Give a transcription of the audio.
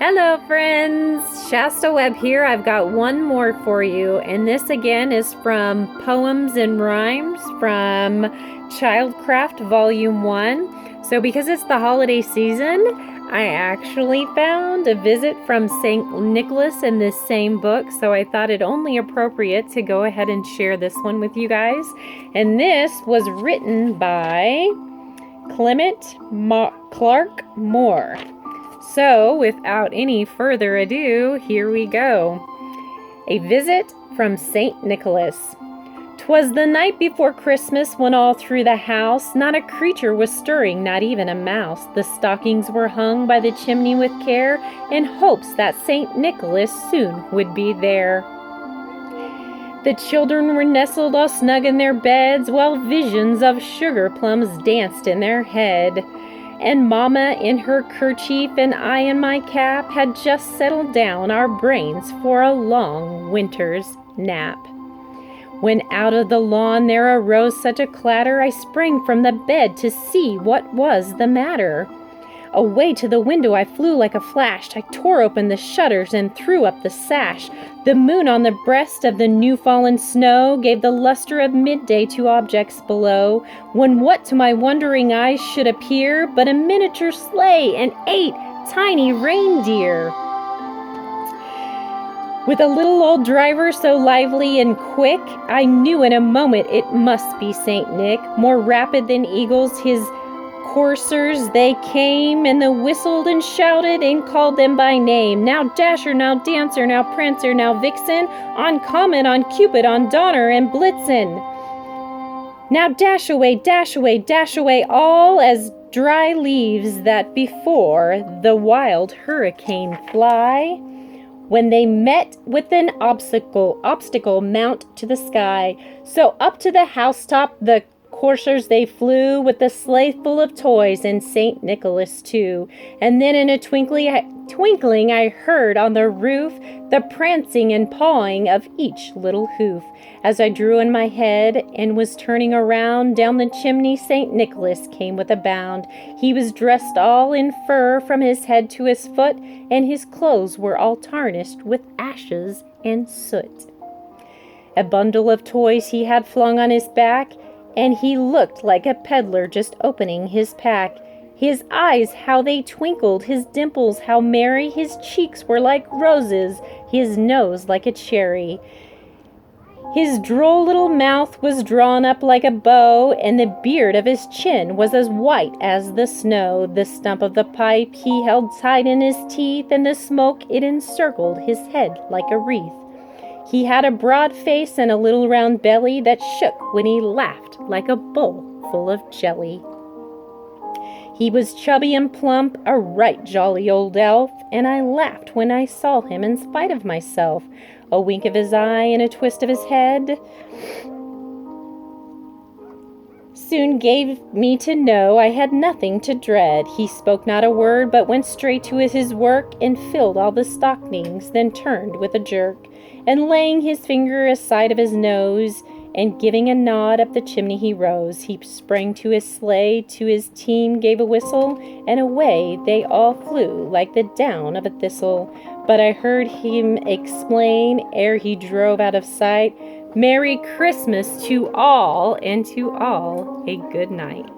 Hello friends, Shasta Webb here. I've got one more for you, and this again is from Poems and Rhymes from Childcraft Volume 1. So because it's the holiday season, I actually found a visit from St. Nicholas in this same book, so I thought it only appropriate to go ahead and share this one with you guys. And this was written by Clement Clark Moore. So, without any further ado, here we go. A visit from St. Nicholas. 'Twas the night before Christmas when all through the house not a creature was stirring, not even a mouse. The stockings were hung by the chimney with care in hopes that St. Nicholas soon would be there. The children were nestled all snug in their beds while visions of sugar plums danced in their head. And Mama in her kerchief and I in my cap had just settled down our brains for a long winter's nap. When out of the lawn there arose such a clatter, I sprang from the bed to see what was the matter. Away to the window I flew like a flash. I tore open the shutters and threw up the sash. The moon on the breast of the new-fallen snow gave the luster of midday to objects below, when what to my wondering eyes should appear but a miniature sleigh and 8 tiny reindeer. With a little old driver so lively and quick, I knew in a moment it must be St. Nick. More rapid than eagles, his coursers they came, and they whistled and shouted and called them by name. Now Dasher, now Dancer, now Prancer, now Vixen, on Comet, on Cupid, on Donner, and Blitzen. Now dash away, dash away, dash away, all as dry leaves that before the wild hurricane fly. When they met with an obstacle mount to the sky. So up to the housetop the coursers they flew, with the sleigh full of toys and St. Nicholas too. And then in a twinkling I heard on the roof the prancing and pawing of each little hoof. As I drew in my head and was turning around, down the chimney St. Nicholas came with a bound. He was dressed all in fur from his head to his foot, and his clothes were all tarnished with ashes and soot. A bundle of toys he had flung on his back, and he looked like a peddler just opening his pack. His eyes, how they twinkled, his dimples, how merry, his cheeks were like roses, his nose like a cherry. His droll little mouth was drawn up like a bow, and the beard of his chin was as white as the snow. The stump of the pipe he held tight in his teeth, and the smoke it encircled his head like a wreath. He had a broad face and a little round belly that shook when he laughed like a bowl full of jelly. He was chubby and plump, a right jolly old elf, and I laughed when I saw him in spite of myself. A wink of his eye and a twist of his head soon gave me to know I had nothing to dread. He spoke not a word, but went straight to his work and filled all the stockings, then turned with a jerk, and laying his finger aside of his nose, and giving a nod up the chimney he rose. He sprang to his sleigh, to his team gave a whistle, and away they all flew like the down of a thistle. But I heard him explain, ere he drove out of sight, Merry Christmas to all, and to all a good night.